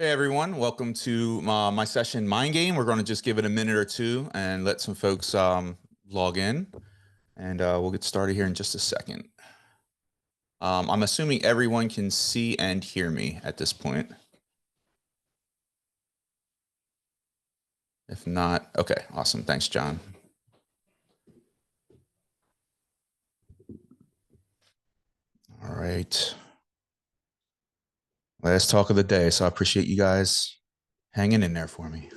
Hey everyone, welcome to my session Mindgame. We're going to just give it a minute or two and let some folks log in, and we'll get started here in just a second. I'm assuming everyone can see and hear me at this point. If not, okay, awesome. Thanks, John. All right. Last talk of the day, so I appreciate you guys hanging in there for me.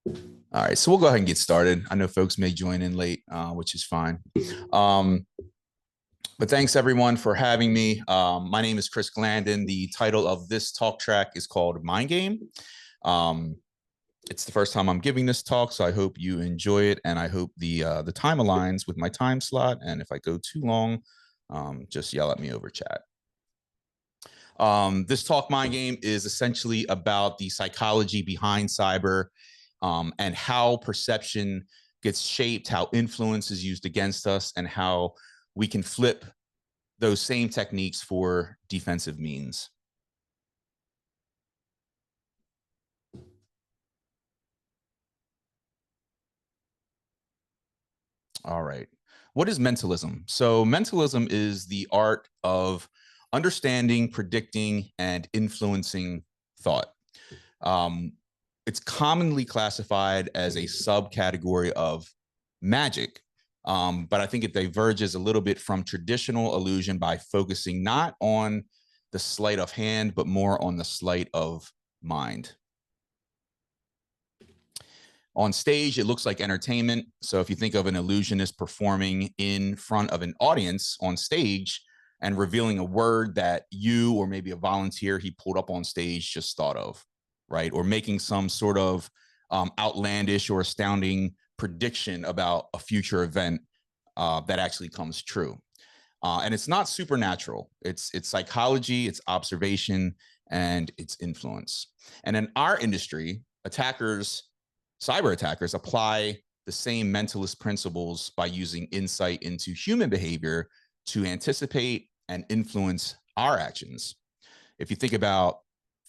All right, so we'll go ahead and get started. I know folks may join in late, which is fine. But thanks everyone for having me. My name is Chris Glandon. The title of this talk track is called Mindgame. It's the first time I'm giving this talk, so I hope you enjoy it, and I hope the time aligns with my time slot. And if I go too long, just yell at me over chat. This talk Mindgame is essentially about the psychology behind cyber and how perception gets shaped, how influence is used against us, and how we can flip those same techniques for defensive means. All right. What is mentalism? So mentalism is the art of understanding, predicting, and influencing thought. It's commonly classified as a subcategory of magic, but I think it diverges a little bit from traditional illusion by focusing not on the sleight of hand, but more on the sleight of mind. On stage, it looks like entertainment. So if you think of an illusionist performing in front of an audience on stage and revealing a word that you or maybe a volunteer he pulled up on stage just thought of, right? Or making some sort of outlandish or astounding prediction about a future event that actually comes true. And it's not supernatural. It's psychology, it's observation, and it's influence. And in our industry, cyber attackers apply the same mentalist principles by using insight into human behavior to anticipate and influence our actions. If you think about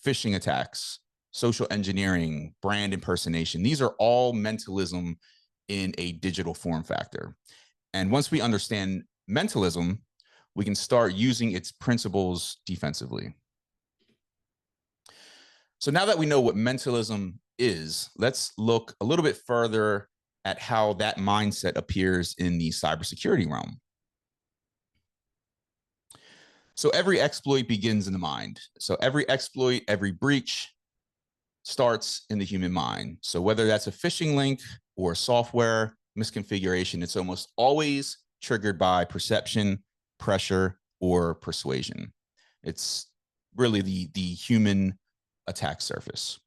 phishing attacks, social engineering, brand impersonation, these are all mentalism in a digital form factor. And once we understand mentalism, we can start using its principles defensively. So now that we know what mentalism is, let's look a little bit further at how that mindset appears in the cybersecurity realm. So every exploit begins in the mind. So every exploit, every breach starts in the human mind. So whether that's a phishing link or software misconfiguration, it's almost always triggered by perception, pressure, or persuasion. It's really the human attack surface.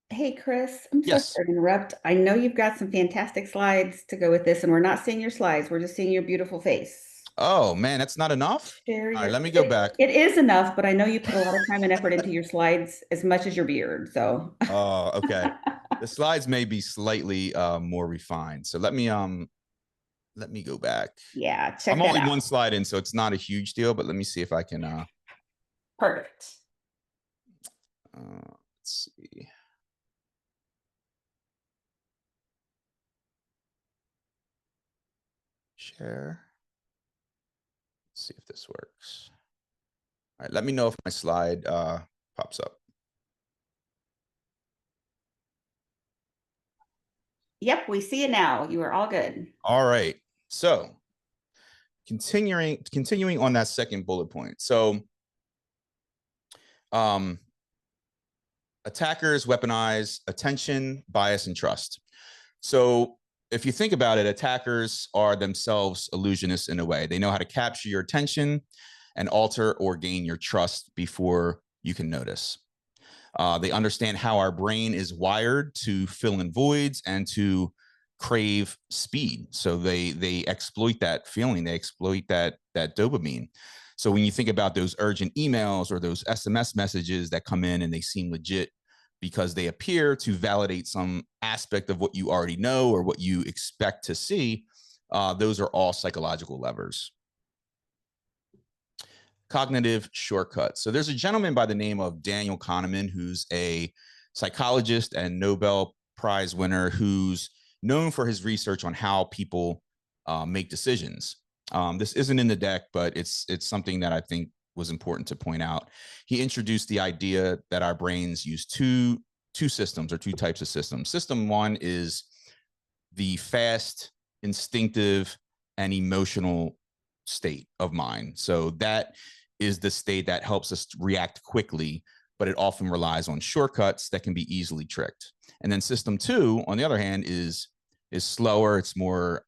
Hey, Chris, I'm so Yes. sorry to interrupt. I know you've got some fantastic slides to go with this, and we're not seeing your slides. We're just seeing your beautiful face. Oh man, that's not enough. Share All right, your, let me go back. it is enough, but I know you put a lot of time and effort into your slides as much as your beard. So, Oh, okay. The slides may be slightly more refined. So let me go back. yeah, I'm check that only out. one slide in, so it's not a huge deal, but let me see if I can Perfect. let's see. Share. Let's see if this works. All right, let me know if my slide pops up. Yep, we see it now. You are all good. All right. So continuing on that second bullet point. So attackers weaponize attention, bias, and trust. So if you think about it, attackers are themselves illusionists in a way. They know how to capture your attention and alter or gain your trust before you can notice. They understand how our brain is wired to fill in voids and to crave speed. So they exploit that feeling. They exploit that dopamine. So when you think about those urgent emails or those SMS messages that come in and they seem legit because they appear to validate some aspect of what you already know or what you expect to see, those are all psychological levers. cognitive shortcuts. So there's a gentleman by the name of Daniel Kahneman, who's a psychologist and Nobel Prize winner, who's known for his research on how people make decisions. This isn't in the deck, but it's something that I think was important to point out. He introduced the idea that our brains use two systems, or two types of systems. System one is the fast, instinctive, and emotional state of mind. So that is the state that helps us react quickly, but it often relies on shortcuts that can be easily tricked. And then system two, on the other hand, is slower, it's more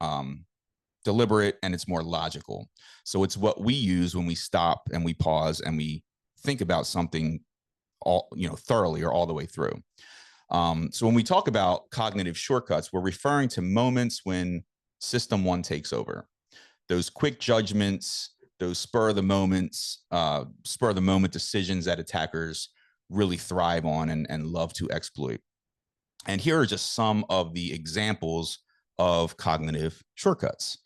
deliberate, and it's more logical. So it's what we use when we stop and we pause and we think about something thoroughly or all the way through. So when we talk about cognitive shortcuts, we're referring to moments when system one takes over. Those quick judgments, those spur of the moment decisions that attackers really thrive on and love to exploit. And here are just some of the examples of cognitive shortcuts.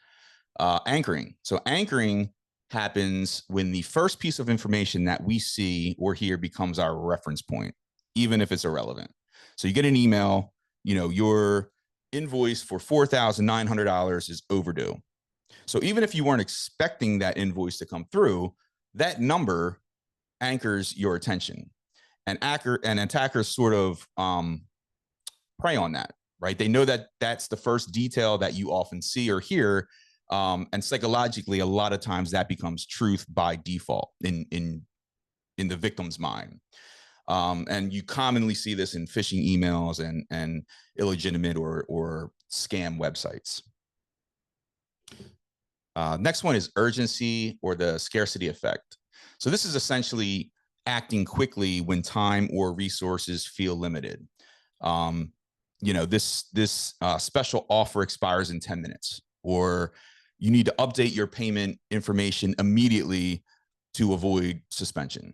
Anchoring. So anchoring happens when the first piece of information that we see or hear becomes our reference point, even if it's irrelevant. So you get an email, your invoice for $4,900 is overdue. So even if you weren't expecting that invoice to come through, that number anchors your attention. And attackers sort of prey on that, right? They know that that's the first detail that you often see or hear. And psychologically, a lot of times that becomes truth by default in the victim's mind. And you commonly see this in phishing emails and illegitimate or scam websites. Next one is urgency, or the scarcity effect. So this is essentially acting quickly when time or resources feel limited. This special offer expires in 10 minutes, or you need to update your payment information immediately to avoid suspension.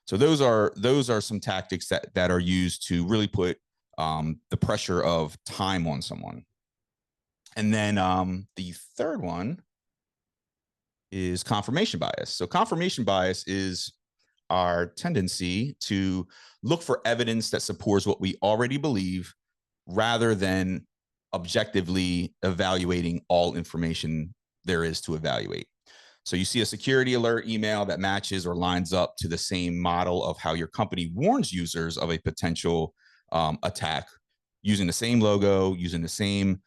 So those are some tactics that are used to really put the pressure of time on someone. And then the third one is confirmation bias. So confirmation bias is our tendency to look for evidence that supports what we already believe, rather than objectively evaluating all information there is to evaluate. So you see a security alert email that matches or lines up to the same model of how your company warns users of a potential attack, using the same logo, using the same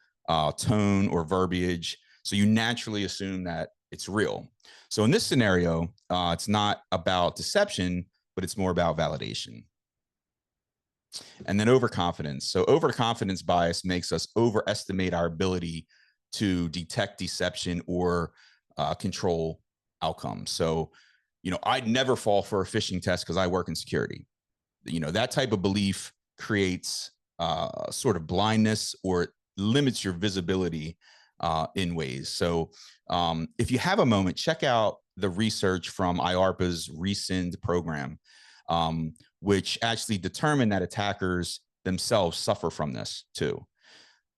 tone or verbiage. So you naturally assume that it's real. So in this scenario, it's not about deception, but it's more about validation. And then overconfidence. So overconfidence bias makes us overestimate our ability to detect deception or control outcomes. So, I'd never fall for a phishing test because I work in security. That type of belief creates sort of blindness, or it limits your visibility in ways. So if you have a moment, check out the research from IARPA's Rescind program, which actually determined that attackers themselves suffer from this too,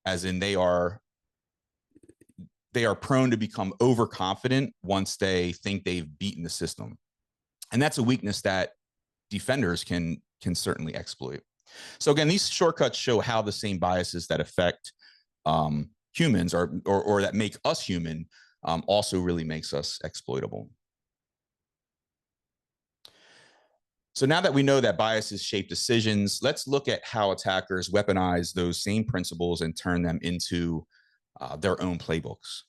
as in they are prone to become overconfident once they think they've beaten the system. And that's a weakness that defenders can certainly exploit. So again, these shortcuts show how the same biases that affect humans or that make us human also really makes us exploitable. So now that we know that biases shape decisions, let's look at how attackers weaponize those same principles and turn them into their own playbooks.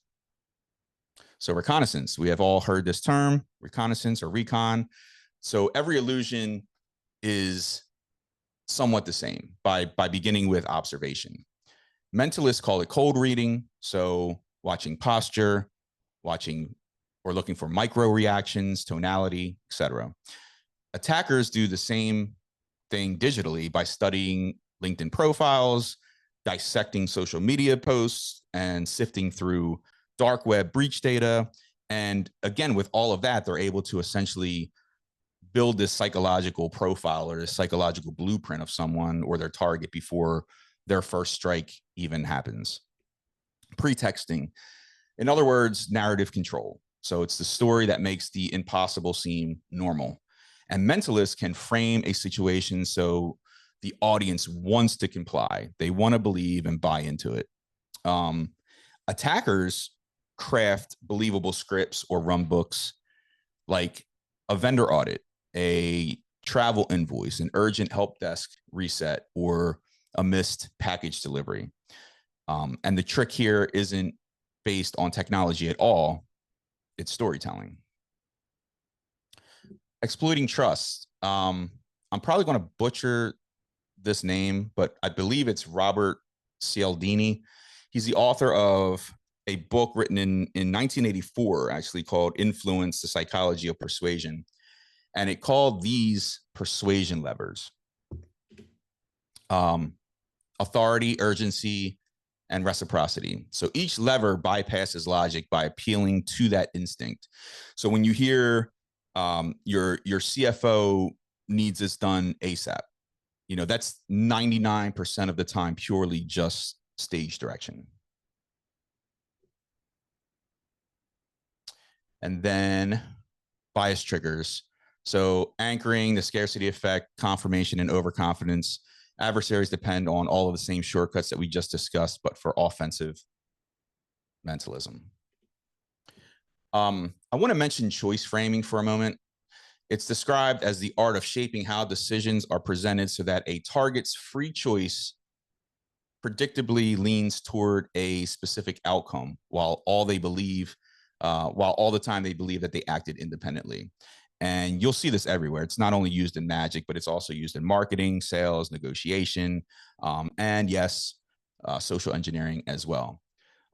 So reconnaissance, we have all heard this term, reconnaissance or recon. So every illusion is somewhat the same by beginning with observation. Mentalists call it cold reading. So watching posture, watching or looking for micro reactions, tonality, etc. Attackers do the same thing digitally by studying LinkedIn profiles, dissecting social media posts, and sifting through dark web breach data. And again, with all of that, they're able to essentially build this psychological profile or this psychological blueprint of someone or their target before their first strike even happens. Pretexting, in other words, narrative control. So it's the story that makes the impossible seem normal. And mentalists can frame a situation so the audience wants to comply. They want to believe and buy into it. Attackers craft believable scripts or run books like a vendor audit, a travel invoice, an urgent help desk reset, or a missed package delivery. And the trick here isn't based on technology at all. It's storytelling. Exploiting trust. I'm probably going to butcher this name, but I believe it's Robert Cialdini. He's the author of a book written in 1984, actually, called Influence, the Psychology of Persuasion. And it called these persuasion levers. Authority, urgency, and reciprocity. So each lever bypasses logic by appealing to that instinct. So when you hear your CFO needs this done ASAP, you know, that's 99% of the time purely just stage direction. And then bias triggers. So anchoring, the scarcity effect, confirmation, and overconfidence. Adversaries depend on all of the same shortcuts that we just discussed, but for offensive mentalism. I want to mention choice framing for a moment. It's described as the art of shaping how decisions are presented so that a target's free choice predictably leans toward a specific outcome, while all the time they believe that they acted independently. And you'll see this everywhere. It's not only used in magic, but it's also used in marketing, sales, negotiation, and yes, social engineering as well.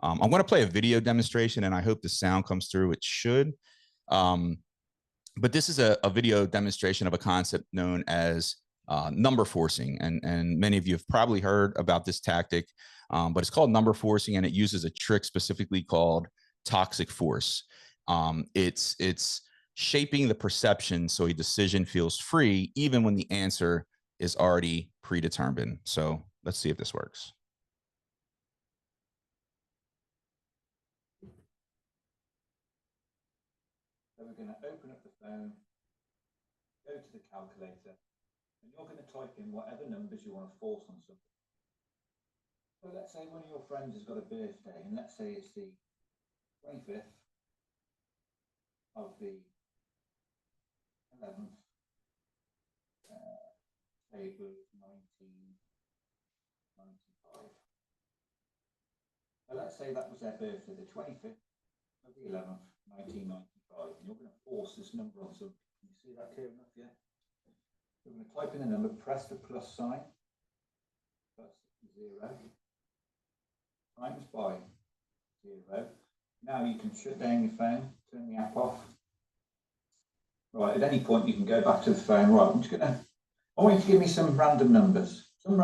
I'm going to play a video demonstration, and I hope the sound comes through. It should. But this is a video demonstration of a concept known as number forcing. And many of you have probably heard about this tactic, but it's called number forcing, and it uses a trick specifically called toxic force. It's shaping the perception so a decision feels free, even when the answer is already predetermined. So let's see if this works. So we're going to open up the phone, go to the calculator, and you're going to type in whatever numbers you want to force on something. So let's say one of your friends has got a birthday, and let's say it's the 25th of the 11th, say it was 1995. So let's say that was their birthday, the 25th of the 11th, 1995, and you're going to force this number on something. Can you see that clear enough? Yeah. We're going to type in the number, press the plus sign, plus 0, times by 0. Now you can shut down your phone, turn the app off. Right, at any point you can go back to the phone. Right, I want you to give me some random numbers. Some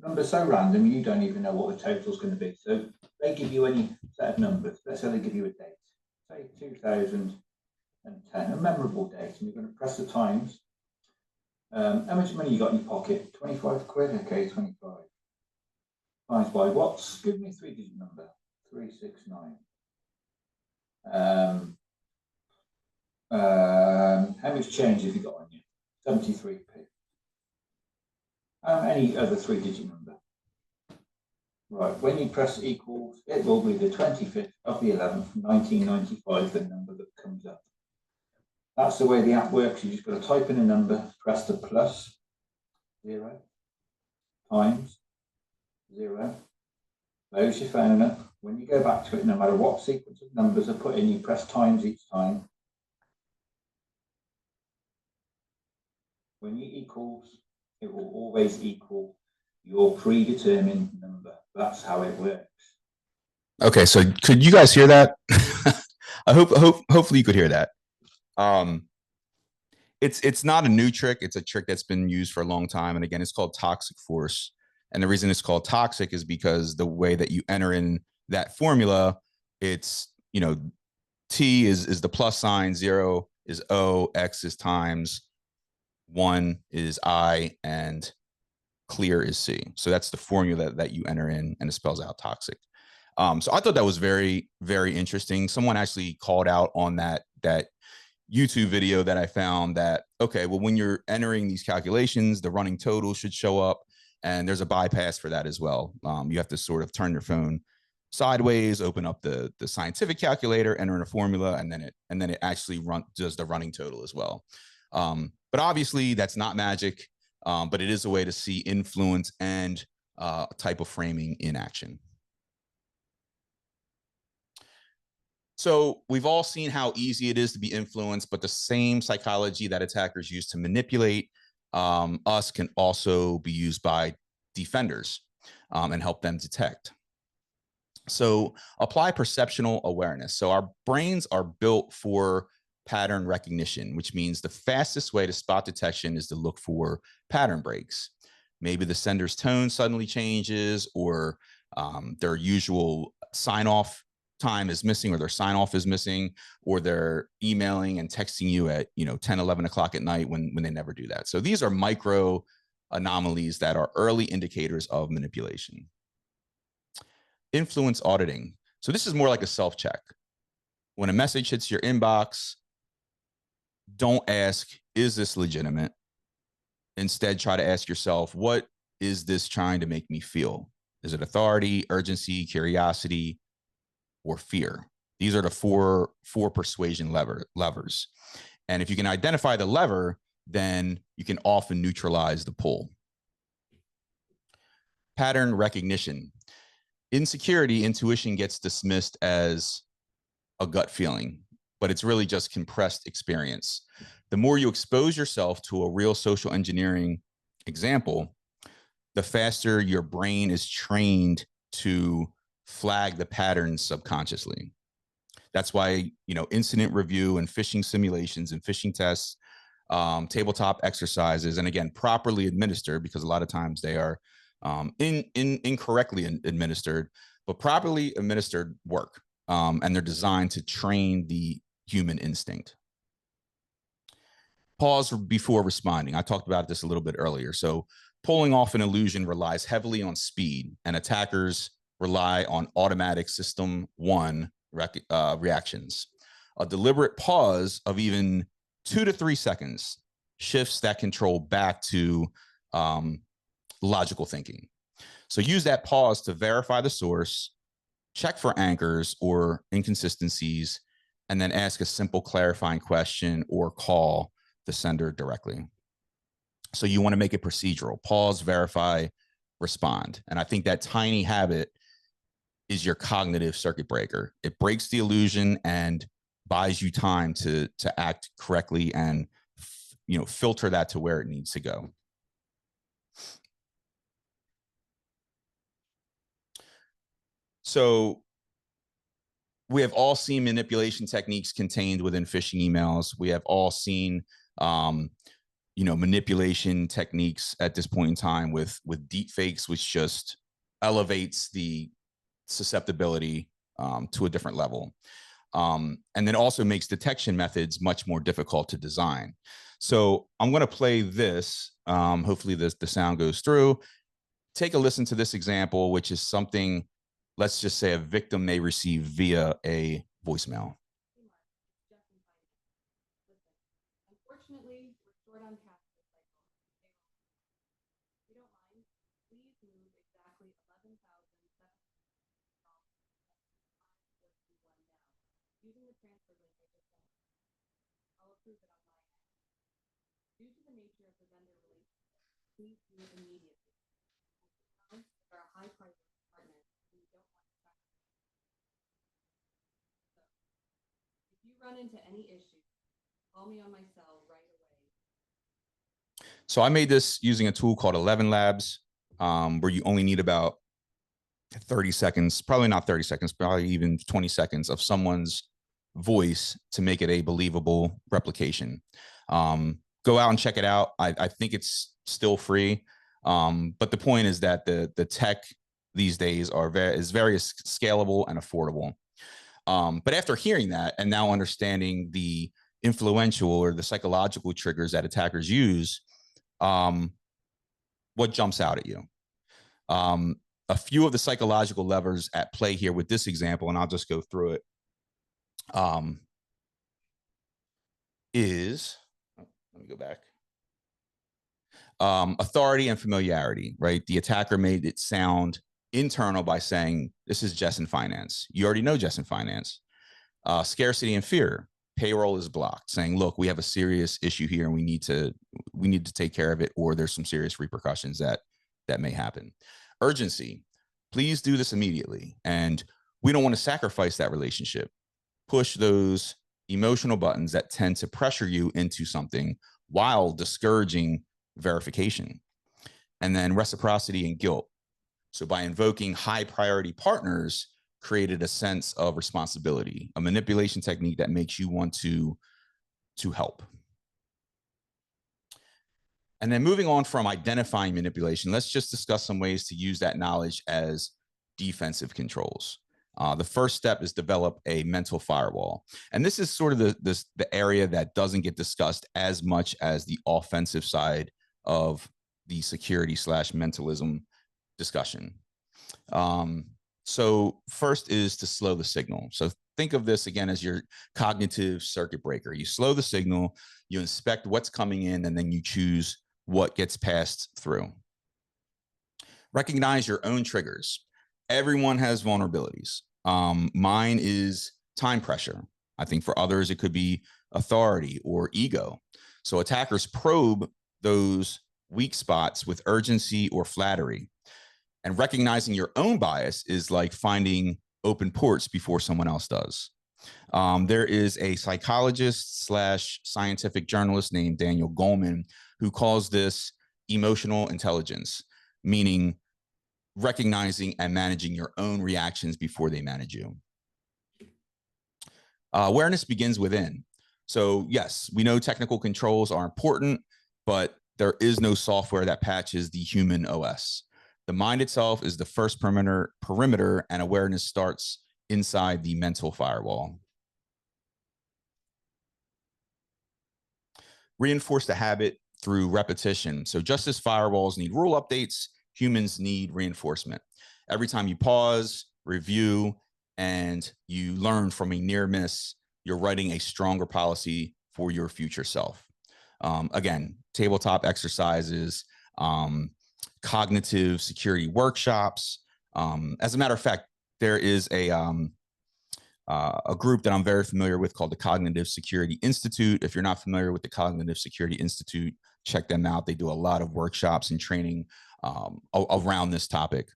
numbers so random you don't even know what the total's going to be. So they give you any set of numbers. Let's say they give you a date. Say 2010, a memorable date, and you're going to press the times. How much money you got in your pocket? 25 quid? Okay, 25. Times by what? Give me a 3-digit number. 369. How much change have you got on you? 73p. Any other 3-digit number? Right, when you press equals, it will be the 25th of the 11th, 1995, the number that comes up. That's the way the app works. You just got to type in a number, press the plus 0, times 0, close your phone up. When you go back to it, no matter what sequence of numbers are put in, you press times each time. When you equals, it will always equal your predetermined number. That's how it works. Okay, so could you guys hear that? Hopefully you could hear that. It's not a new trick. It's a trick that's been used for a long time. And again, it's called toxic force. And the reason it's called toxic is because the way that you enter in that formula, it's, you know, T is the plus sign, 0 is O, X is times, 1 is I, and clear is C. So that's the formula that you enter in, and it spells out toxic. So I thought that was very, very interesting. Someone actually called out on that YouTube video that I found that, okay, well, when you're entering these calculations, the running total should show up, and there's a bypass for that as well. You have to sort of turn your phone sideways, open up the scientific calculator, enter in a formula, and then it actually does the running total as well. But obviously that's not magic, but it is a way to see influence and type of framing in action. So we've all seen how easy it is to be influenced, but the same psychology that attackers use to manipulate us can also be used by defenders and help them detect. So apply perceptual awareness. So our brains are built for pattern recognition, which means the fastest way to spot detection is to look for pattern breaks. Maybe the sender's tone suddenly changes, or their usual sign-off time is missing, or their sign-off is missing, or they're emailing and texting you at 10, 11 o'clock at night when they never do that. So these are micro anomalies that are early indicators of manipulation. Influence auditing. So this is more like a self-check. When a message hits your inbox, don't ask, is this legitimate? Instead, try to ask yourself, what is this trying to make me feel? Is it authority, urgency, curiosity, or fear? These are the four persuasion levers. And if you can identify the lever, then you can often neutralize the pull. Pattern recognition. In security, intuition gets dismissed as a gut feeling, but it's really just compressed experience. The more you expose yourself to a real social engineering example, the faster your brain is trained to flag the patterns subconsciously. That's why, incident review and phishing simulations and phishing tests, tabletop exercises, and again, properly administered, because a lot of times they are incorrectly administered, but properly administered work. And they're designed to train the human instinct. Pause before responding. I talked about this a little bit earlier. So pulling off an illusion relies heavily on speed, and attackers rely on automatic system one reactions. A deliberate pause of even 2 to 3 seconds shifts that control back to logical thinking. So use that pause to verify the source, check for anchors or inconsistencies, and then ask a simple clarifying question or call the sender directly. So you want to make it procedural: pause, verify, respond. And I think that tiny habit is your cognitive circuit breaker. It breaks the illusion and buys you time to act correctly and filter that to where it needs to go. So we have all seen manipulation techniques contained within phishing emails. We have all seen manipulation techniques at this point in time with deep fakes, which just elevates the susceptibility to a different level. And then also makes detection methods much more difficult to design. So I'm going to play this. Hopefully the sound goes through. Take a listen to this example, which is something, let's just say, a victim may receive via a voicemail. Unfortunately, we're short on cash this cycle. If you don't mind, please move exactly $11,700 now using the transfer link I just sent. I'll approve it on my end. Due to the nature of the vendor relationship, please do it immediately. As are a high priority partner, and you don't want to track. So, if you run into any issues, call me on my cell right away. So I made this using a tool called 11 Labs, where you only need about 30 seconds, probably not 30 seconds, probably even 20 seconds of someone's voice to make it a believable replication. Go out and check it out. I think it's still free. But the point is that the tech these days is very scalable and affordable. But after hearing that and now understanding the influential or the psychological triggers that attackers use, what jumps out at you? A few of the psychological levers at play here with this example, and I'll just go through it, is, oh, let me go back. Authority and familiarity, right? The attacker made it sound internal by saying, this is Jess in finance. You already know Jess in finance. Scarcity and fear. Payroll is blocked, saying, look, we have a serious issue here and we need to take care of it, or there's some serious repercussions that may happen. Urgency. Please do this immediately. And we don't want to sacrifice that relationship. Push those emotional buttons that tend to pressure you into something while discouraging verification. And then reciprocity and guilt. So by invoking high priority partners, created a sense of responsibility, a manipulation technique that makes you want to help. And then moving on from identifying manipulation, let's just discuss some ways to use that knowledge as defensive controls. The first step is develop a mental firewall. And this is sort of the area that doesn't get discussed as much as the offensive side of the security / mentalism discussion. So first is to slow the signal. So think of this again as your cognitive circuit breaker. You slow the signal, you inspect what's coming in, and then you choose what gets passed through. Recognize your own triggers. Everyone has vulnerabilities. Mine is time pressure. I think for others, it could be authority or ego. So attackers probe those weak spots with urgency or flattery. And recognizing your own bias is like finding open ports before someone else does. There is a psychologist / scientific journalist named Daniel Goleman who calls this emotional intelligence, meaning recognizing and managing your own reactions before they manage you. Awareness begins within. So yes, we know technical controls are important, but there is no software that patches the human OS. The mind itself is the first perimeter, and awareness starts inside the mental firewall. Reinforce the habit through repetition. So just as firewalls need rule updates, humans need reinforcement. Every time you pause, review, and you learn from a near miss, you're writing a stronger policy for your future self. Again, tabletop exercises, cognitive security workshops. As a matter of fact, there is a group that I'm very familiar with called the Cognitive Security Institute. If you're not familiar with the Cognitive Security Institute, check them out. They do a lot of workshops and training around this topic.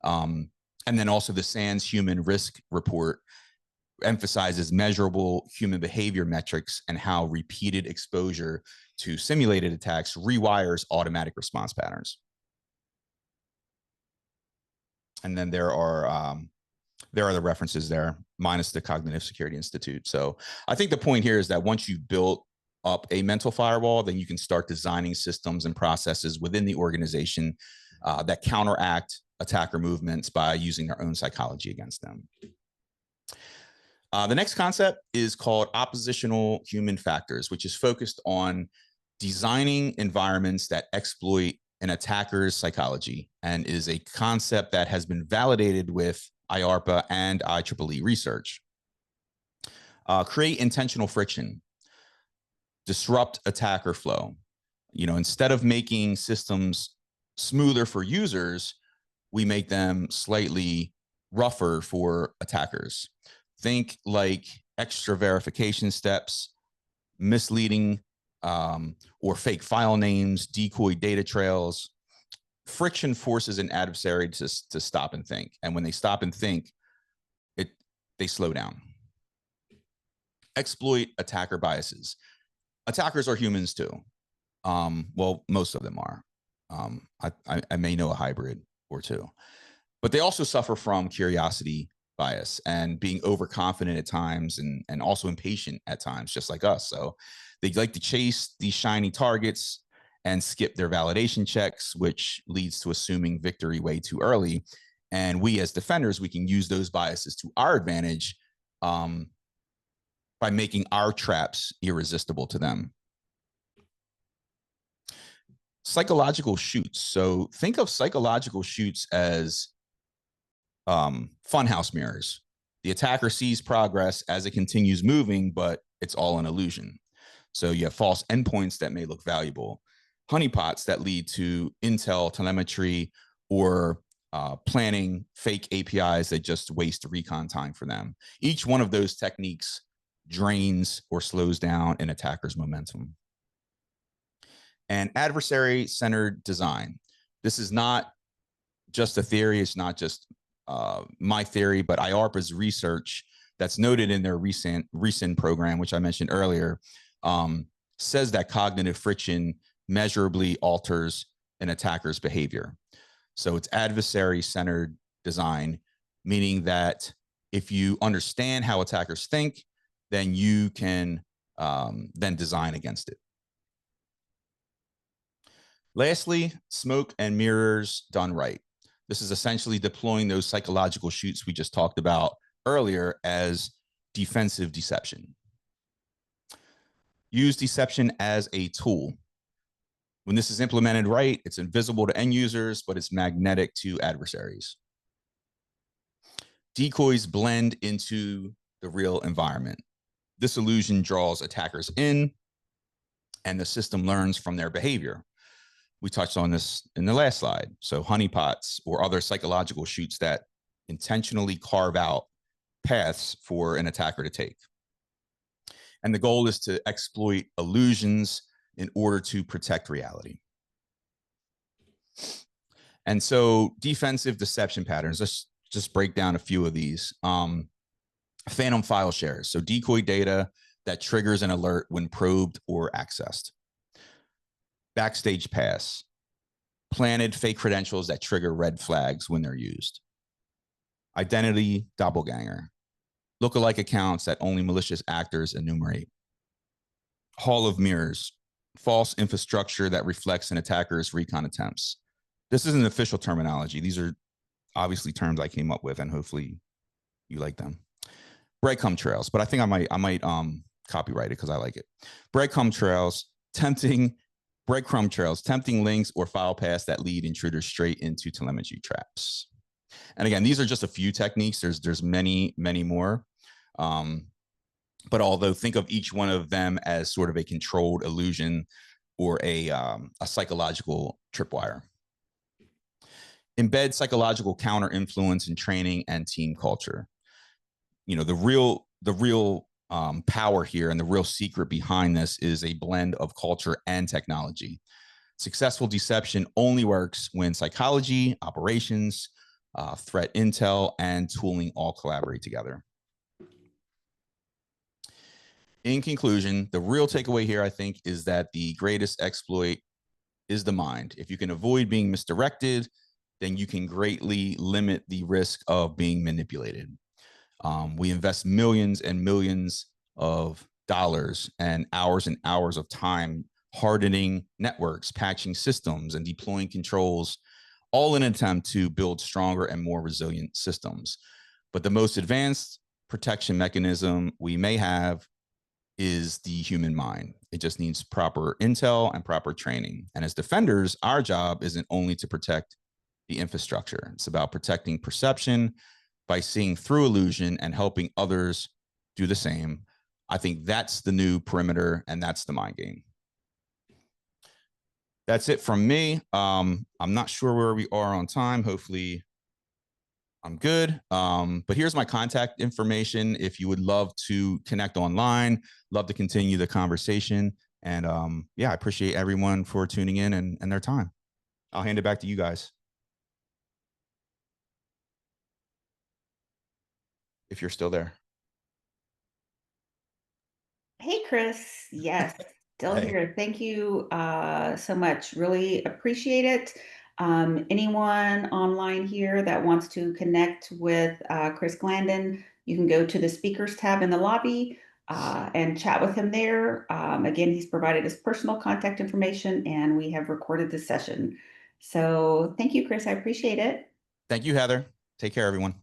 And then also the SANS Human Risk Report emphasizes measurable human behavior metrics and how repeated exposure to simulated attacks rewires automatic response patterns. And then there are the references there, minus the Cognitive Security Institute. So I think the point here is that once you've built up a mental firewall, then you can start designing systems and processes within the organization that counteract attacker movements by using their own psychology against them. The next concept is called oppositional human factors, which is focused on designing environments that exploit an attacker's psychology, and is a concept that has been validated with IARPA and IEEE research. Create intentional friction, disrupt attacker flow. Instead of making systems smoother for users, we make them slightly rougher for attackers. Think like extra verification steps, misleading or fake file names, decoy data trails. Friction forces an adversary to stop and think. And when they stop and think, they slow down. Exploit attacker biases. Attackers are humans too. Well, most of them are. I may know a hybrid or two. But they also suffer from curiosity bias and being overconfident at times, and also impatient at times, just like us. So they like to chase these shiny targets and skip their validation checks, which leads to assuming victory way too early. And we as defenders, we can use those biases to our advantage by making our traps irresistible to them. Psychological shoots. So think of psychological shoots as funhouse mirrors. The attacker sees progress as it continues moving, but it's all an illusion. So you have false endpoints that may look valuable, honeypots that lead to intel, telemetry, or planning fake APIs that just waste recon time for them. Each one of those techniques drains or slows down an attacker's momentum. And adversary-centered design. This is not just a theory. It's not just my theory, but IARPA's research that's noted in their recent program, which I mentioned earlier, says that cognitive friction measurably alters an attacker's behavior. So it's adversary-centered design, meaning that if you understand how attackers think, then you can then design against it. Lastly, smoke and mirrors done right. This is essentially deploying those psychological shoots we just talked about earlier as defensive deception. Use deception as a tool. When this is implemented right, it's invisible to end users, but it's magnetic to adversaries. Decoys blend into the real environment. This illusion draws attackers in, and the system learns from their behavior. We touched on this in the last slide. So honeypots or other psychological shoots that intentionally carve out paths for an attacker to take. And the goal is to exploit illusions in order to protect reality. And so defensive deception patterns, let's just break down a few of these. Phantom file shares, so decoy data that triggers an alert when probed or accessed. Backstage pass, planted fake credentials that trigger red flags when they're used. Identity doppelganger, lookalike accounts that only malicious actors enumerate. Hall of mirrors, false infrastructure that reflects an attacker's recon attempts. This isn't official terminology. These are obviously terms I came up with, and hopefully you like them. Breadcrumb trails, but I think I might copyright it because I like it. Breadcrumb trails, tempting links or file paths that lead intruders straight into telemetry traps. And again, these are just a few techniques. There's many, many more. But although think of each one of them as sort of a controlled illusion or a psychological tripwire. Embed psychological counter influence in training and team culture. You know, the real power here and the real secret behind this is a blend of culture and technology. Successful deception only works when psychology, operations, threat intel, and tooling all collaborate together. In conclusion, the real takeaway here, I think, is that the greatest exploit is the mind. If you can avoid being misdirected, then you can greatly limit the risk of being manipulated. We invest millions and millions of dollars and hours of time hardening networks, patching systems, and deploying controls, all in an attempt to build stronger and more resilient systems. But the most advanced protection mechanism we may have is the human mind. It just needs proper intel and proper training. And as defenders, our job isn't only to protect the infrastructure. It's about protecting perception by seeing through illusion and helping others do the same. I think that's the new perimeter, and that's the mind game. That's it from me. I'm not sure where we are on time. Hopefully I'm good. But here's my contact information. If you would love to connect online, love to continue the conversation. And yeah, I appreciate everyone for tuning in and their time. I'll hand it back to you guys. If you're still there. Hey, Chris. Yes, still Hey. here. Thank you so much. Really appreciate it. Anyone online here that wants to connect with Chris Glandon, you can go to the speakers tab in the lobby and chat with him there. Again, he's provided his personal contact information, and we have recorded this session. So thank you, Chris. I appreciate it. Thank you, Heather. Take care, everyone.